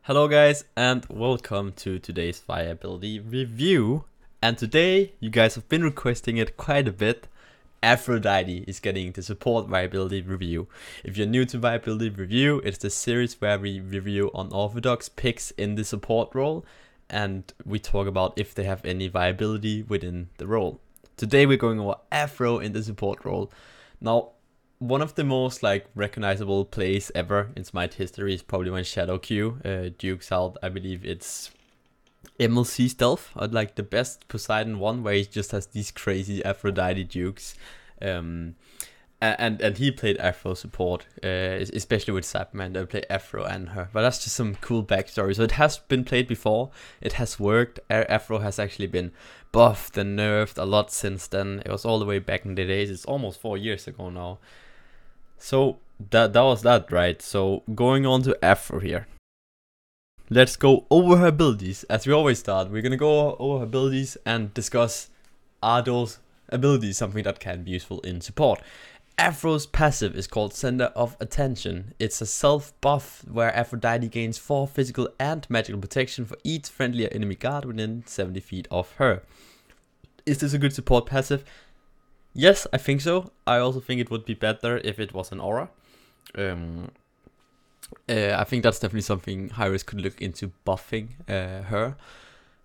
Hello guys and welcome to today's viability review. And today you guys have been requesting it quite a bit. Aphrodite is getting the support viability review. If you're new to viability review, it's the series where we review unorthodox picks in the support role and we talk about if they have any viability within the role. Today we're going over Aphro in the support role. Now, one of the most recognizable plays ever in Smite history is probably when Shadow Q dukes out, I believe it's EmilZy stealth, or like the best Poseidon one, where he just has these crazy Aphrodite dukes. And he played Aphro support, especially with Sapman. They play Aphro and her, but that's just some cool backstory. So it has been played before, it has worked. Aphro has actually been buffed and nerfed a lot since then. It was all the way back in the days. It's almost 4 years ago now. So that was that, right? So going on to Aphro here. Let's go over her abilities. As we always start, we're gonna go over her abilities and discuss, are those abilities something that can be useful in support. Aphro's passive is called Center of Attention. It's a self buff where Aphrodite gains 4 physical and magical protection for each friendly or enemy guard within 70 feet of her. Is this a good support passive? Yes, I think so. I also think it would be better if it was an aura. I think that's definitely something Hyris could look into buffing her,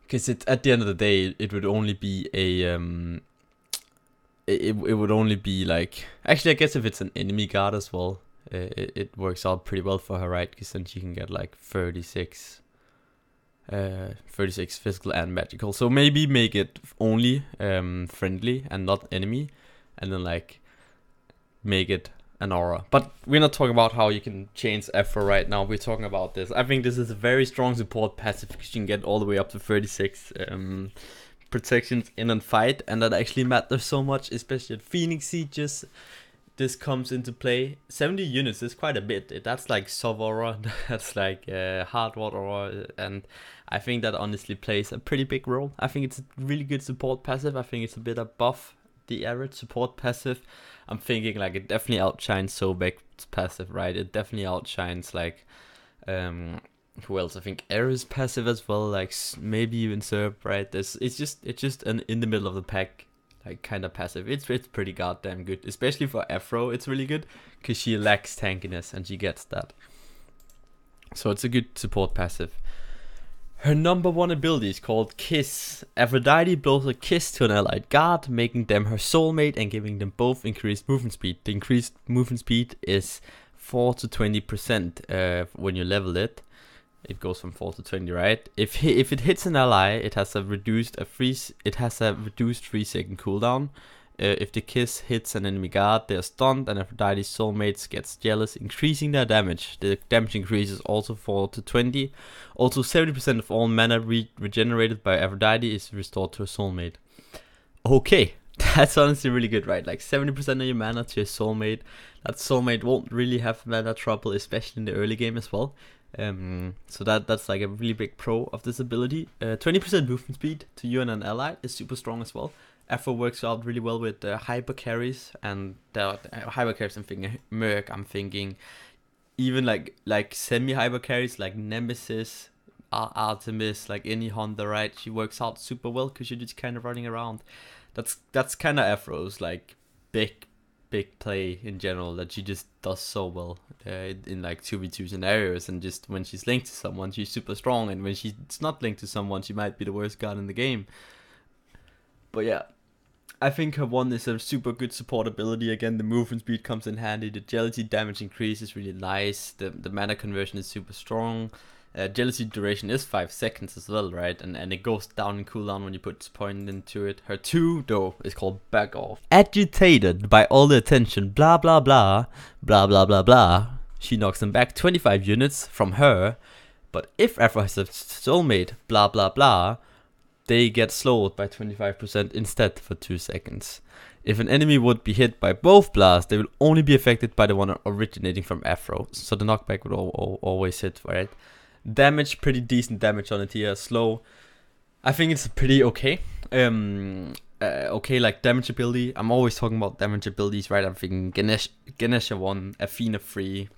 because at the end of the day it would only be a it would only be like, actually I guess if it's an enemy guard as well, it works out pretty well for her, right? Because then she can get like 36 physical and magical. So maybe make it only friendly and not enemy, and then like make it an aura. But we're not talking about how you can change Aphro right now. We're talking about this. I think this is a very strong support passive because you can get all the way up to 36 protections in a fight, and that actually matters so much, especially at Phoenix Sieges. This comes into play. 70 units is quite a bit. That's like Sov aura, that's like Hardward aura, and I think that honestly plays a pretty big role. I think it's a really good support passive. I think it's a bit above the average support passive. I'm thinking like it definitely outshines Sobek's passive, right? It definitely outshines like who else? I think Ares passive as well, like maybe even Serb, right? It's just an in the middle of the pack like kind of passive. It's pretty goddamn good, especially for Aphro. It's really good because she lacks tankiness and she gets that. So it's a good support passive. Her number 1 ability is called Kiss. Aphrodite blows a kiss to an allied guard, making them her soulmate and giving them both increased movement speed. The increased movement speed is 4 to 20% when you level it. It goes from 4 to 20, right? If it hits an ally, it has a reduced 3-second cooldown. If the kiss hits an enemy guard, they are stunned, and Aphrodite's soulmates gets jealous, increasing their damage. The damage increases also 4 to 20. Also, 70% of all mana regenerated by Aphrodite is restored to a soulmate. Okay, that's honestly really good, right? Like 70% of your mana to a soulmate. That soulmate won't really have mana trouble, especially in the early game as well. So that's like a really big pro of this ability. 20% movement speed to you and an ally is super strong as well. Aphro works out really well with hyper carries, and the hyper carries I'm thinking Merc, I'm thinking even like semi hyper carries like Nemesis, Artemis, like any Honda, right? She works out super well because you're just kind of running around. That's kind of Aphro's like big play in general, that she just does so well in like 2v2 scenarios, and just when she's linked to someone she's super strong, and when she's not linked to someone she might be the worst guard in the game. But yeah, I think her 1 is a super good support ability. Again, the movement speed comes in handy, the jealousy damage increase is really nice, the mana conversion is super strong. Jealousy duration is 5 seconds as well, right? And it goes down in cooldown when you put point into it. Her 2 though is called Back Off. Agitated by all the attention, blah blah blah, blah blah blah blah, she knocks them back 25 units from her. But if Aphro has a soulmate, blah blah blah, they get slowed by 25% instead for 2 seconds. If an enemy would be hit by both blasts, they will only be affected by the one originating from Aphro. So the knockback would always hit, right? Damage, pretty decent damage on it here. Slow, I think it's pretty okay. Okay, like damage ability. I'm always talking about damage abilities, right? I'm thinking Ganesha 1, Athena 3,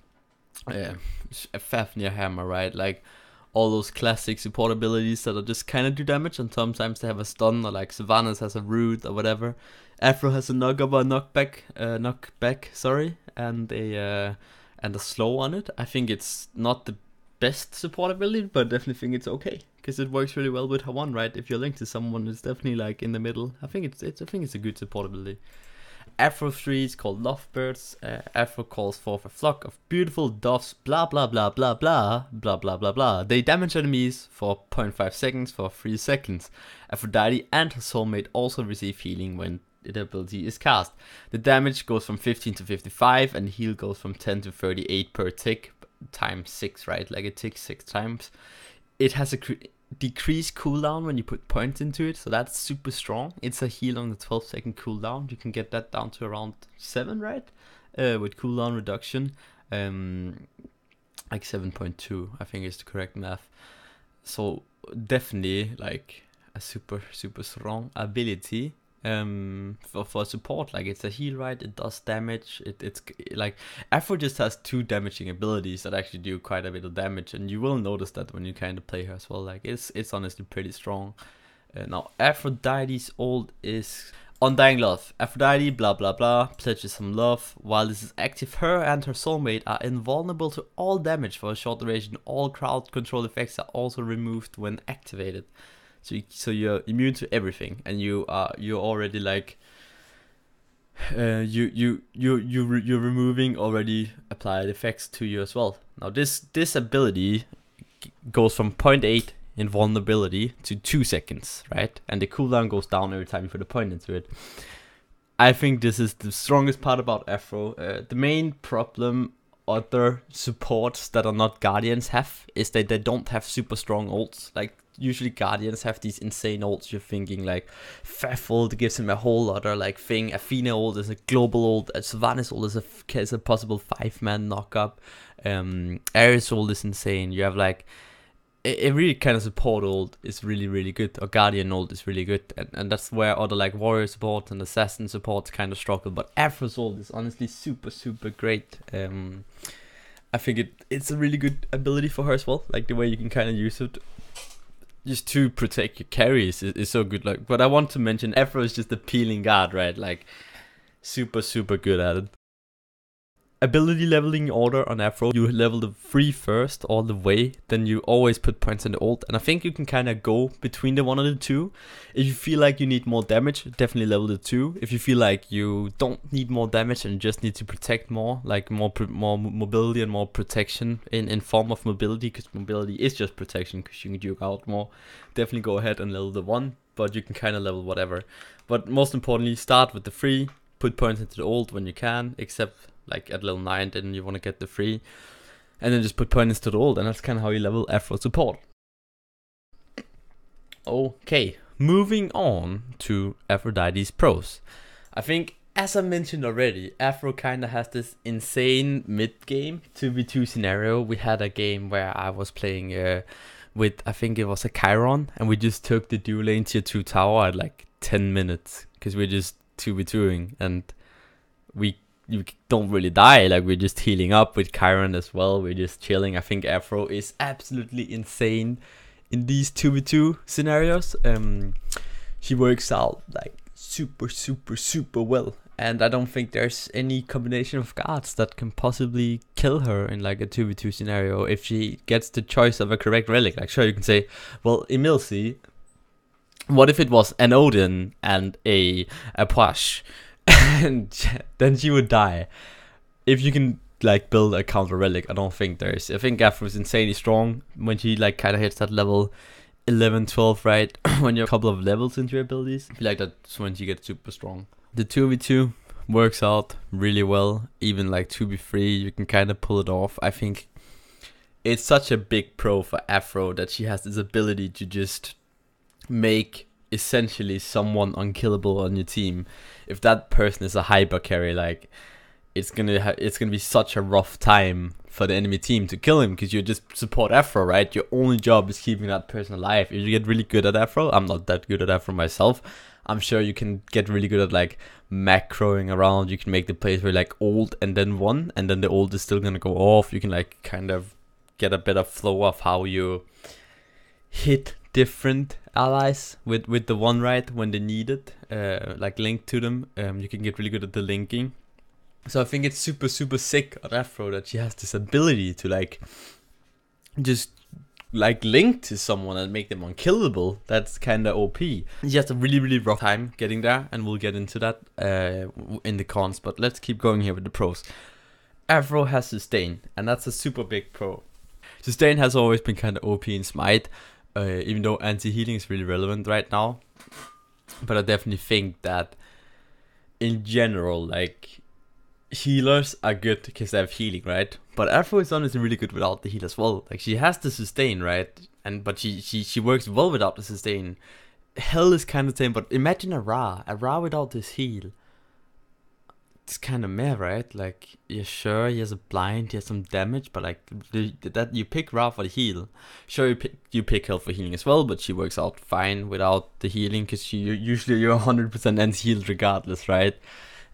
Fafnir Hammer, right? Like all those classic support abilities that are just kind of do damage, and sometimes they have a stun, or like Sylvanas has a root or whatever. Aphro has a knock-up or knockback, sorry, and a slow on it. I think it's not the best support ability, but definitely think it's okay because it works really well with her one, right? If you're linked to someone, it's definitely like in the middle. I think it's a good support ability. Aphro 3 is called Lovebirds. Aphro calls forth a flock of beautiful doves, blah blah blah blah blah blah blah blah blah. They damage enemies for 0.5 seconds for 3 seconds. Aphrodite and her soulmate also receive healing when the ability is cast. The damage goes from 15 to 55 and heal goes from 10 to 38 per tick times 6, right? Like it ticks 6 times. It has a decreased cooldown when you put points into it, so that's super strong. It's a heal on the 12-second cooldown. You can get that down to around 7, right? With cooldown reduction, like 7.2, I think is the correct math. So definitely like a super strong ability for support. Like it's a heal, right? It does damage. It's like Aphro just has 2 damaging abilities that actually do quite a bit of damage, and you will notice that when you kind of play her as well. Like it's honestly pretty strong. Now Aphrodite's ult is Undying Love. Aphrodite blah blah blah pledges some love. While this is active, her and her soulmate are invulnerable to all damage for a short duration. All crowd control effects are also removed when activated. So you're immune to everything, and you're already like you're removing already applied effects to you as well. Now this ability goes from 0.8 invulnerability to 2 seconds, right? And the cooldown goes down every time you put a point into it. I think this is the strongest part about Aphro. The main problem other supports that are not Guardians have is that they don't have super strong ults. Like usually Guardians have these insane ults. You're thinking like Pfeff ult gives him a whole other like thing. Athena ult is a global ult. Sylvanas ult is a possible 5-man knock-up. Ares ult is insane. You have like a really kind of support ult is really good, or Guardian ult is really good, and that's where other like warrior support and assassin supports kind of struggle. But Aphro's ult is honestly super great. I think it's a really good ability for her as well. Like the way you can kind of use it just to protect your carries is so good. Like, but I want to mention Aphro is just a peeling guard, right? Like super good at it. Ability leveling order on Aphro: you level the 3 first all the way, then you always put points in the ult, and I think you can kind of go between the 1 and the 2. If you feel like you need more damage, definitely level the 2. If you feel like you don't need more damage and just need to protect more, like more mobility and more protection in form of mobility, because mobility is just protection because you can duke out more, definitely go ahead and level the 1, but you can kind of level whatever. But most importantly, start with the 3, put points into the ult when you can, except like at level 9, then you want to get the 3, and then just put points to the ult, and that's kind of how you level Aphro support. Okay, moving on to Aphrodite's pros. I think, as I mentioned already, Aphro kind of has this insane mid-game 2v2 scenario. We had a game where I was playing with, I think it was a Chiron, and we just took the dual lane tier 2 tower at like 10 minutes, because we're just 2v2ing, and you don't really die. Like we're just healing up with Chiron as well. We're just chilling. I think Aphro is absolutely insane in these 2v2 scenarios. She works out like super well, and I don't think there's any combination of cards that can possibly kill her in like a 2v2 scenario if she gets the choice of a correct relic. Like sure, you can say, well, EmilZy, what if it was an Odin and a Posh? And then she would die. If you can like build a counter relic, I don't think there is. I think Aphro is insanely strong when she like kind of hits that level 11, 12, right? When you're a couple of levels into your abilities, I feel like that's when she gets super strong. The 2v2 works out really well. Even like 2v3, you can kind of pull it off. I think it's such a big pro for Aphro that she has this ability to just make essentially someone unkillable on your team. If that person is a hyper carry, like it's gonna be such a rough time for the enemy team to kill him, because you just support Aphro, right? Your only job is keeping that person alive. If you get really good at Aphro, I'm not that good at Aphro myself. I'm sure you can get really good at like macroing around. You can make the plays where like ult and then 1, and then the ult is still gonna go off. You can like kind of get a better flow of how you hit different allies with the one right when they need it, like link to them. You can get really good at the linking. So I think it's super sick on Aphro that she has this ability to like just like link to someone and make them unkillable. That's kind of OP. She has a really rough time getting there, and we'll get into that in the cons, but let's keep going here with the pros. Aphro has sustain, and that's a super big pro. Sustain has always been kind of OP in Smite, even though anti-healing is really relevant right now. But I definitely think that in general, like, healers are good because they have healing, right? But Aphro is honestly really good without the heal as well. Like, she has the sustain, right? But she works well without the sustain. Hell is kind of the same, but imagine a Ra without this heal. It's kind of meh, right? Like, yeah, sure, he has a blind, he has some damage, but like that you pick Ra for the heal. Sure, you pick Hell for healing as well, but she works out fine without the healing because usually you're 100% anti-healed regardless, right?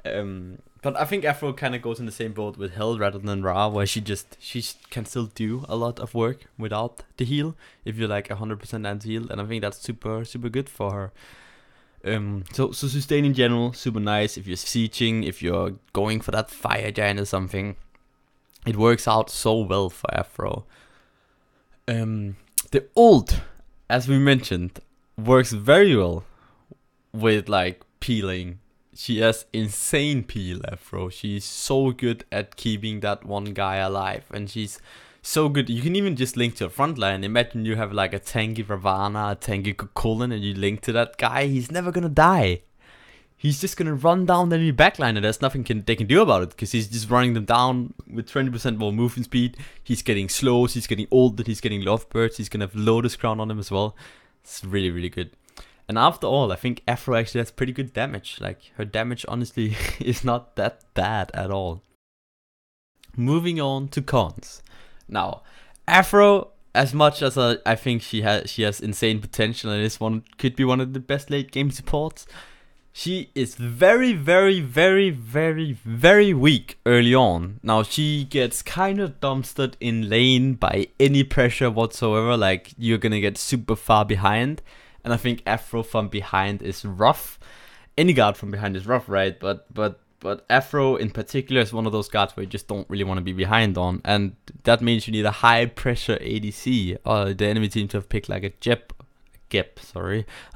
But I think Aphro kind of goes in the same boat with Hell rather than Ra, where she can still do a lot of work without the heal if you're like 100% anti-healed, and I think that's super good for her. So sustain in general, super nice. If you're sieging, if you're going for that fire giant or something, it works out so well for Aphro. The ult, as we mentioned, works very well with like peeling. She has insane peel, Aphro. She's so good at keeping that one guy alive, and she's so good. You can even just link to a front line. Imagine you have like a tanky Ravana, a tanky Kukulin, and you link to that guy. He's never gonna die. He's just gonna run down the enemy backline, and there's nothing they can do about it because he's just running them down with 20% more movement speed. He's getting slows, he's getting ulted, he's getting lovebirds. He's gonna have Lotus Crown on him as well. It's really good. And after all, I think Aphro actually has pretty good damage. Like, her damage honestly is not that bad at all. Moving on to cons. Now, Aphro, as much as I think she has insane potential and could be one of the best late game supports, she is very weak early on. Now, she gets kind of dumpstered in lane by any pressure whatsoever. Like, you're gonna get super far behind, and I think Aphro from behind is rough. Any guard from behind is rough, right? But Aphro in particular is one of those guards where you just don't really want to be behind on, and that means you need a high pressure ADC, or the enemy team to have picked like a Gep,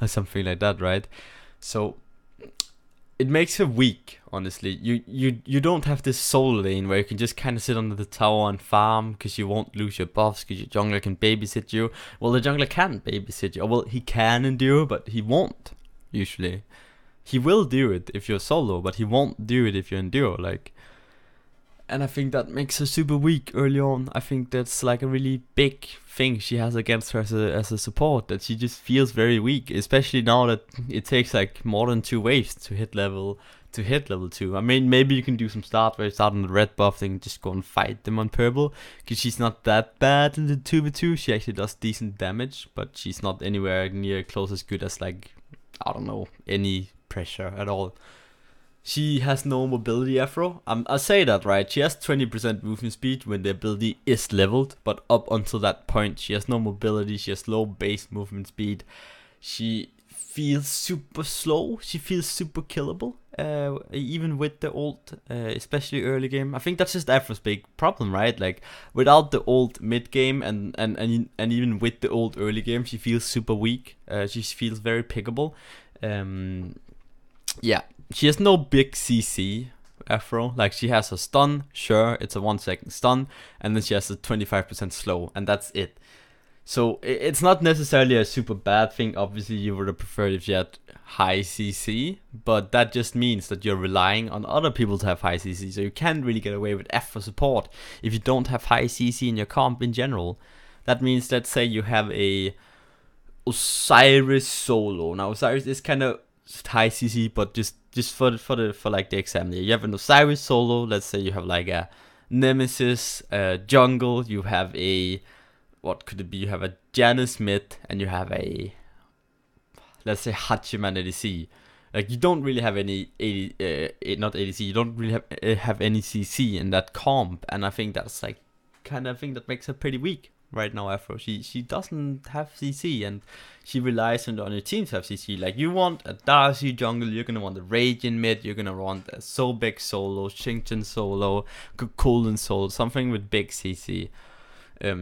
or something like that, right? So it makes her weak, honestly. You don't have this solo lane where you can just kind of sit under the tower and farm because you won't lose your buffs because your jungler can babysit you. Well, the jungler can babysit you, or well, he can endure, but he won't usually. He will do it if you're solo, but he won't do it if you endure, like. And I think that makes her super weak early on. I think that's like a really big thing she has against her as a support, that she just feels very weak, especially now that it takes like more than 2 waves to hit level 2. I mean, maybe you can do some start where you start on the red buff thing and just go and fight them on purple, because she's not that bad in the 2v2. She actually does decent damage, but she's not anywhere near close as good as, like, I don't know, any pressure at all. She has no mobility, Aphro. I'll say that, right? She has 20% movement speed when the ability is leveled, but up until that point, she has no mobility. She has low base movement speed. She feels super slow. She feels super killable, even with the ult, especially early game. I think that's just Aphro's big problem, right? Like, without the ult mid game and even with the ult early game, she feels super weak. She feels very pickable. Yeah, she has no big CC, Aphro. Like, she has a stun, sure, it's a 1 second stun, and then she has a 25% slow, and that's it. So it's not necessarily a super bad thing. Obviously, you would have preferred if she had high CC, but that just means that you're relying on other people to have high CC, so you can't really get away with Aphro support if you don't have high CC in your comp in general. That means, let's say you have a Osiris solo. Now, Osiris is kind of high CC, but just for like the example, you have an Osiris solo. Let's say you have like a Nemesis jungle. You have a, what could it be? You have a Janus mid, and you have a, let's say, Hachiman ADC. Like, you don't really have any not ADC. You don't really have any CC in that comp, and I think that's like kind of thing that makes her pretty weak right now, Afro. She doesn't have CC, and she relies on your team to have CC. Like, you want a Darcy jungle, you're gonna want a Radiant mid, you're gonna want a Sobek solo, Xingqian solo, Kukulin solo, something with big CC.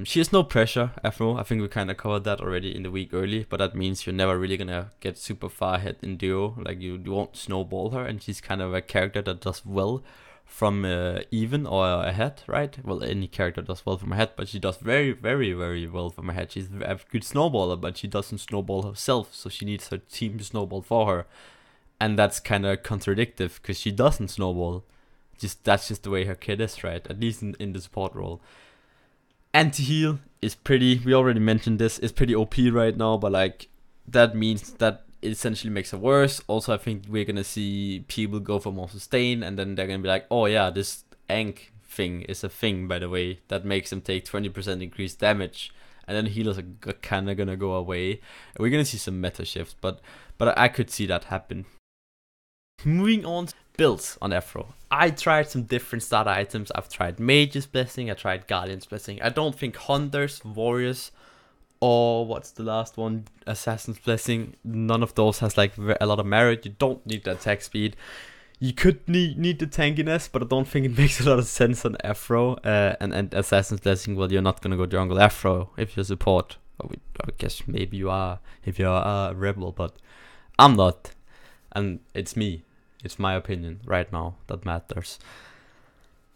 She has no pressure, Afro. I think we kind of covered that already in the week early, but that means you're never really gonna get super far ahead in duo. Like, you won't snowball her, and she's kind of a character that does well from even or ahead, right? Well, any character does well from ahead, but she does very, very, very well from ahead. She's a good snowballer, but she doesn't snowball herself, so she needs her team to snowball for her. And that's kind of contradictive, because she doesn't snowball. That's just the way her kit is, right? At least in the support role. Anti-heal is pretty, we already mentioned this, is pretty OP right now, but like, that means that it essentially makes it worse. Also, I think we're gonna see people go for more sustain, and then they're gonna be like, oh yeah, this Ankh thing is a thing, by the way, that makes them take 20% increased damage, and then healers are kind of gonna go away. And we're gonna see some meta shifts, but I could see that happen. Moving on to builds on Afro. I tried some different starter items. I've tried Mage's Blessing, I tried Guardian's Blessing. I don't think Hunters, Warriors, or what's the last one, Assassin's Blessing, none of those has like a lot of merit. You don't need the attack speed. You could need the tankiness, but I don't think it makes a lot of sense on Afro. And Assassin's Blessing, well, you're not gonna go jungle Afro if you support. I guess maybe you are if you're a rebel, but I'm not, and it's me. It's my opinion right now that matters.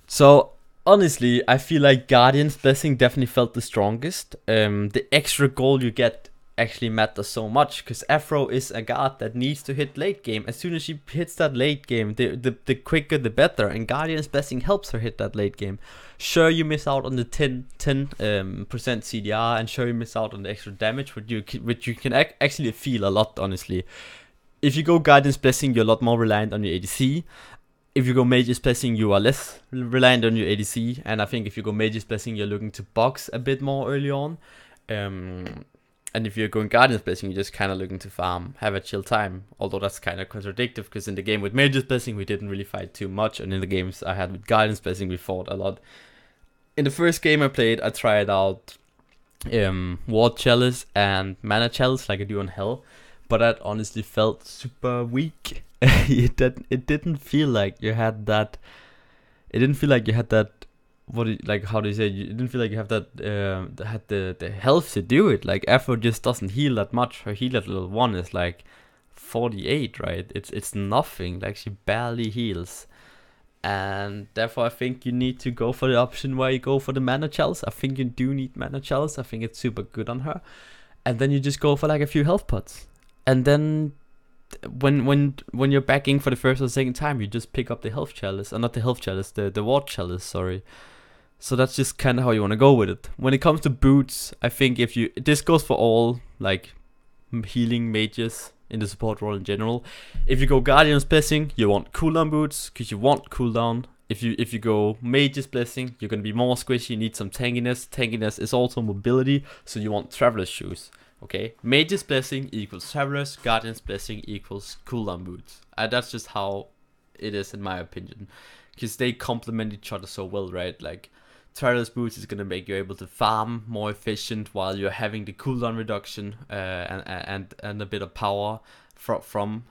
So honestly, I feel like Guardian's Blessing definitely felt the strongest. The extra goal you get actually matters so much, because Afro is a guard that needs to hit late game. As soon as she hits that late game, the quicker the better, and Guardian's Blessing helps her hit that late game. Sure, you miss out on the 10% CDR, and sure, you miss out on the extra damage, which you can actually feel a lot, honestly. If you go Guardian's Blessing, you're a lot more reliant on your ADC. If you go Mage's Blessing, you are less reliant on your ADC. And I think if you go Mage's Blessing, you're looking to box a bit more early on. And if you're going Guardian's Blessing, you're just kind of looking to farm, have a chill time. Although that's kind of contradictive, because in the game with Mage's Blessing, we didn't really fight too much. And in the games I had with Guardian's Blessing, we fought a lot. In the first game I played, I tried out Ward Chalice and Mana Chalice like I do on Hell. But that honestly felt super weak. It didn't feel like you had that. It didn't feel like you had that. How do you say? It didn't feel like you have that. Had the health to do it. Like, Afro just doesn't heal that much. Her heal at level 1 is like 48, right? It's nothing. Like, she barely heals. And therefore, I think you need to go for the option where you go for the Mana Chalice. I think you do need Mana Chalice. I think it's super good on her. And then you just go for like a few health pots. And then when you're backing for the first or second time, you just pick up the health chalice, not the health chalice, the ward chalice, sorry. So that's just kind of how you want to go with it. When it comes to boots, I think this goes for all like healing mages in the support role in general. If you go Guardian's Blessing, you want cooldown boots, because you want cooldown. If you go Mage's Blessing, you're gonna be more squishy, you need some tankiness. Tankiness is also mobility, so you want Traveler's Shoes. Okay, Mage's Blessing equals Traveler's, Guardian's Blessing equals cooldown boots. That's just how it is in my opinion, because they complement each other so well, right? Like, Traveler's boots is gonna make you able to farm more efficient while you're having the cooldown reduction and a bit of power from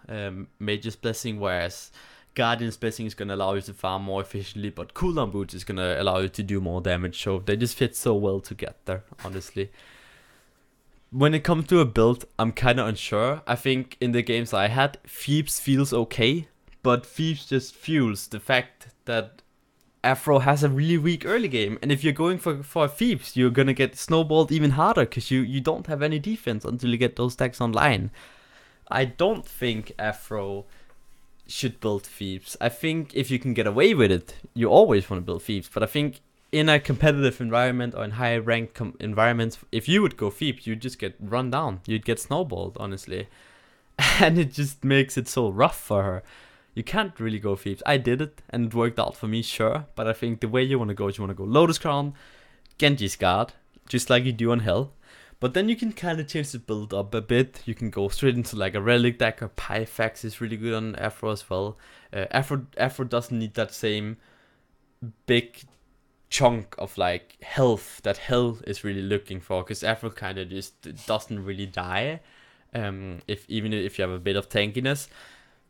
Mage's Blessing, whereas Guardian's Blessing is gonna allow you to farm more efficiently, but cooldown boots is gonna allow you to do more damage. So they just fit so well together, honestly. When it comes to a build, I'm kind of unsure. I think in the games I had, Thebes feels okay, but Thebes just fuels the fact that Afro has a really weak early game. And if you're going for Thebes, you're gonna get snowballed even harder, because you don't have any defense until you get those stacks online. I don't think Afro should build Thebes. I think if you can get away with it, you always want to build Thebes. But I think in a competitive environment or in high ranked environments, if you would go Thebes, you'd just get run down. You'd get snowballed, honestly. And it just makes it so rough for her. You can't really go Thebes. I did it and it worked out for me, sure. But I think the way you want to go is you want to go Lotus Crown, Genji's Guard, just like you do on Hell. But then you can kind of change the build up a bit. You can go straight into like a Relic deck, or Pyfax is really good on Afro as well. Afro doesn't need that same big chunk of like health that Hell is really looking for, because Afro kind of just doesn't really die, even if you have a bit of tankiness.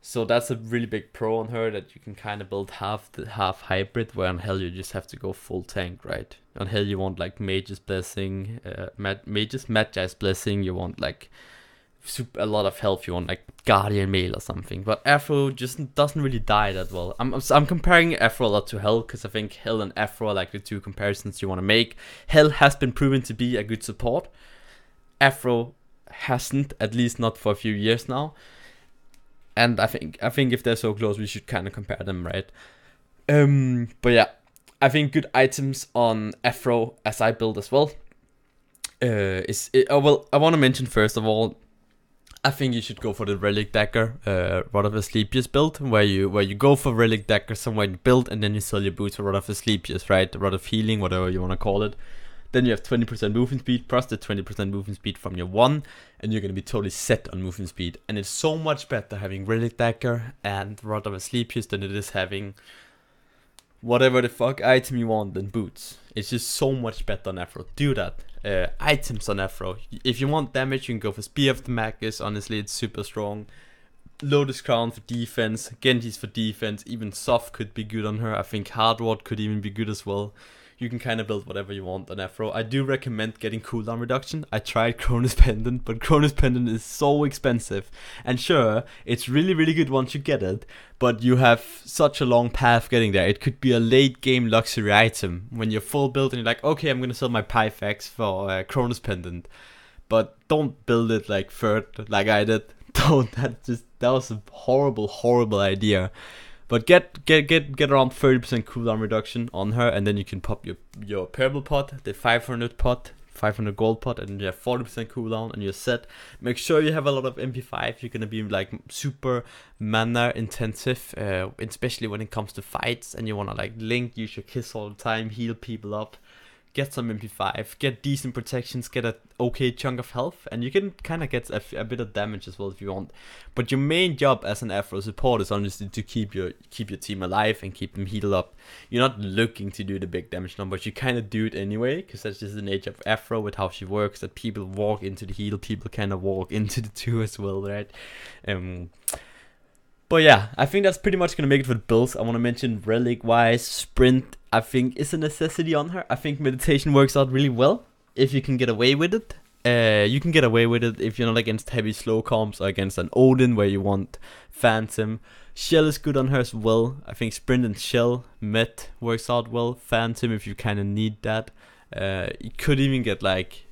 So that's a really big pro on her, that you can kind of build half hybrid, where on Hell you just have to go full tank, right? On Hell you want like Mage's Blessing, Magi's Blessing, you want like a lot of health, you want like Guardian Mail or something. But Afro just doesn't really die that well. I'm comparing Afro a lot to Hell, because I think Hell and Afro are like the two comparisons you want to make. Hell has been proven to be a good support. Afro hasn't, at least not for a few years now. And I think if they're so close, we should kind of compare them, right? But yeah, I think good items on Afro, as I build as well. Well, I want to mention first of all, I think you should go for the Relic Dagger, Rod of Asclepius build, where you go for Relic Dagger somewhere you build, and then you sell your boots for Rod of Asclepius, right? Rod of Healing, whatever you want to call it. Then you have 20% movement speed, plus the 20% movement speed from your 1, and you're going to be totally set on movement speed. And it's so much better having Relic Dagger and Rod of Asclepius than it is having whatever the fuck item you want than boots. It's just so much better on Afro. Do that. Items on Afro. If you want damage, you can go for Spear of the Magus. Honestly, it's super strong. Lotus Crown for defense. Genji's for defense. Even Soft could be good on her. I think Hard Rod could even be good as well. You can kind of build whatever you want on Afro. I do recommend getting cooldown reduction. I tried Cronus Pendant, but Cronus Pendant is so expensive. And sure, it's really, really good once you get it, but you have such a long path getting there. It could be a late game luxury item when you're full build and you're like, okay, I'm gonna sell my Pyfax for Cronus Pendant. But don't build it like third, like I did. That was a horrible idea. But get around 30% cooldown reduction on her, and then you can pop your purple pot, the 500 pot, 500 gold pot, and you have 40% cooldown, and you're set. Make sure you have a lot of MP5. You're gonna be like super mana intensive, especially when it comes to fights, and you wanna like link, use your kiss all the time, heal people up. Get some MP5, get decent protections, get an okay chunk of health, and you can kind of get a bit of damage as well if you want. But your main job as an Afro support is honestly to keep your team alive and keep them healed up. You're not looking to do the big damage numbers, you kind of do it anyway, because that's just the nature of Afro with how she works, that people walk into the heal, people kind of walk into the 2 as well, right? But yeah, I think that's pretty much going to make it for the builds. I want to mention Relic-wise, Sprint, I think is a necessity on her. I think Meditation works out really well if you can get away with it. You can get away with it if you're not against heavy slow comps or against an Odin where you want Phantom. Shell is good on her as well. I think Sprint and Shell Met works out well. Phantom if you kind of need that. You could even get like,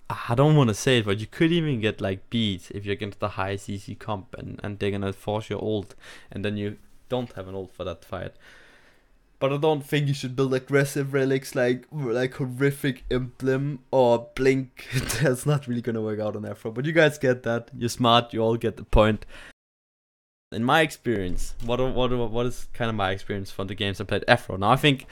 I don't want to say it, but you could even get like beat if you're against the high CC comp and they're gonna force your ult, and then you don't have an ult for that fight. But I don't think you should build aggressive relics like horrific emblem or blink. That's not really gonna work out on Afro. But you guys get that. You're smart. You all get the point. In my experience, what is kind of my experience from the games I played Afro? Now I think,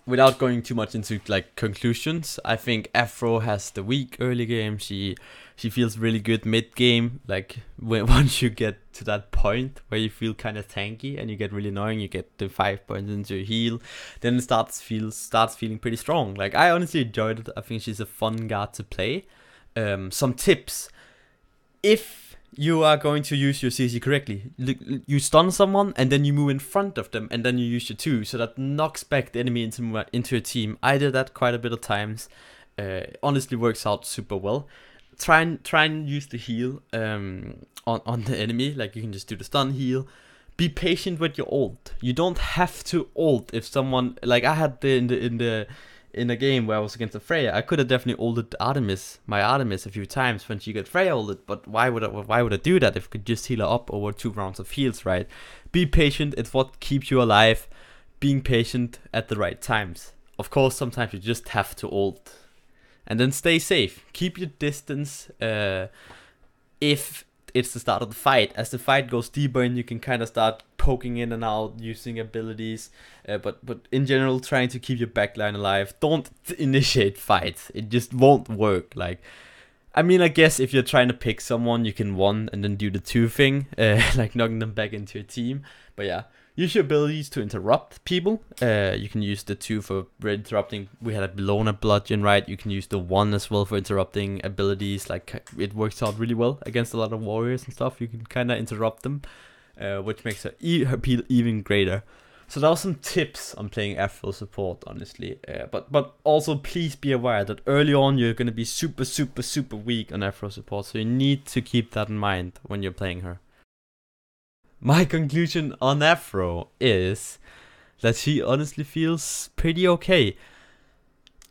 without going too much into like conclusions, I think Afro has the weak early game. She feels really good mid game. Like once you get to that point where you feel kind of tanky and you get really annoying, you get the 5 points into your heal, then it starts feeling pretty strong. Like I honestly enjoyed it. I think she's a fun guard to play. Some tips: if you are going to use your CC correctly, you stun someone and then you move in front of them and then you use your 2, so that knocks back the enemy into your team. I did that quite a bit of times. Honestly works out super well. Try and use the heal on the enemy. Like you can just do the stun heal. Be patient with your ult. You don't have to ult if someone, like I had in a game where I was against a Freya, I could have definitely ulted my Artemis a few times when she got Freya ulted, but why would I do that if I could just heal her up over 2 rounds of heals, right? Be patient, it's what keeps you alive. Being patient at the right times. Of course, sometimes you just have to ult. And then stay safe. Keep your distance if it's the start of the fight. As the fight goes deeper and you can kind of start poking in and out using abilities, but in general trying to keep your backline alive. Don't initiate fights, it just won't work. Like, I mean, I guess if you're trying to pick someone, you can 1 and then do the 2 thing, like knocking them back into your team. But yeah, Use your abilities to interrupt people. You can use the 2 for interrupting. We had a Bellona Bludgeon, right? You can use the 1 as well for interrupting abilities. Like, it works out really well against a lot of warriors and stuff. You can kind of interrupt them, which makes her appeal even greater. So that was some tips on playing Aphro support, honestly. But also please be aware that early on you're going to be super weak on Aphro support. So you need to keep that in mind when you're playing her. My conclusion on Aphro is that she honestly feels pretty okay.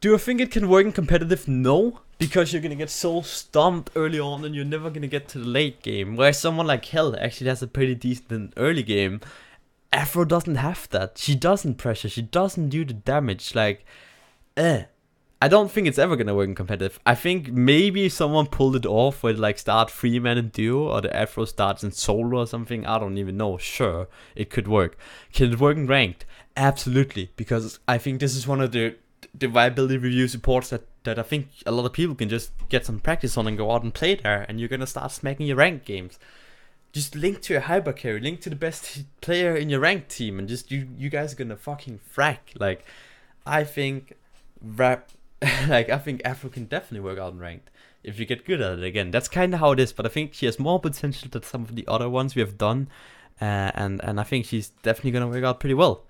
Do I think it can work in competitive? No, because you're gonna get so stomped early on and you're never gonna get to the late game. Whereas someone like Hell actually has a pretty decent early game. Aphro doesn't have that. She doesn't pressure, she doesn't do the damage. Like, I don't think it's ever gonna work in competitive. I think maybe someone pulled it off with like start 3-man in duo, or the Aphro starts in solo or something. I don't even know. Sure, it could work. Can it work in ranked? Absolutely, because I think this is one of the viability review supports that I think a lot of people can just get some practice on and go out and play there, and you're gonna start smacking your ranked games. Just link to your hyper carry, link to the best player in your ranked team, and just you guys are gonna fucking frack. Like, I think I think Aphro can definitely work out in ranked if you get good at it. Again, that's kind of how it is, but I think she has more potential than some of the other ones we have done, and I think she's definitely gonna work out pretty well.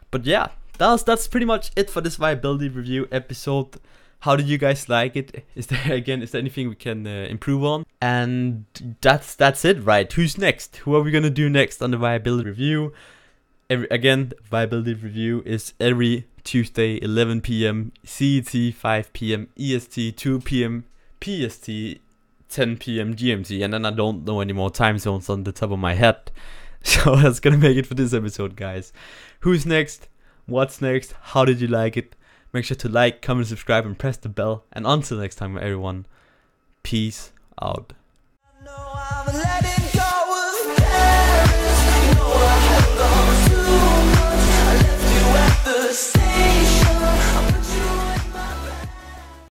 But yeah, that's pretty much it for this viability review episode. How did you guys like it? Is there anything we can improve on? And that's it, right? Who's next? Who are we gonna do next on the viability review? Again, viability review is every Tuesday, 11 PM CET, 5 PM EST, 2 PM PST, 10 PM GMT, and then I don't know any more time zones on the top of my head. So that's gonna make it for this episode, guys. Who's next? What's next? How did you like it? Make sure to like, comment, subscribe, and press the bell. And until next time, everyone, peace out.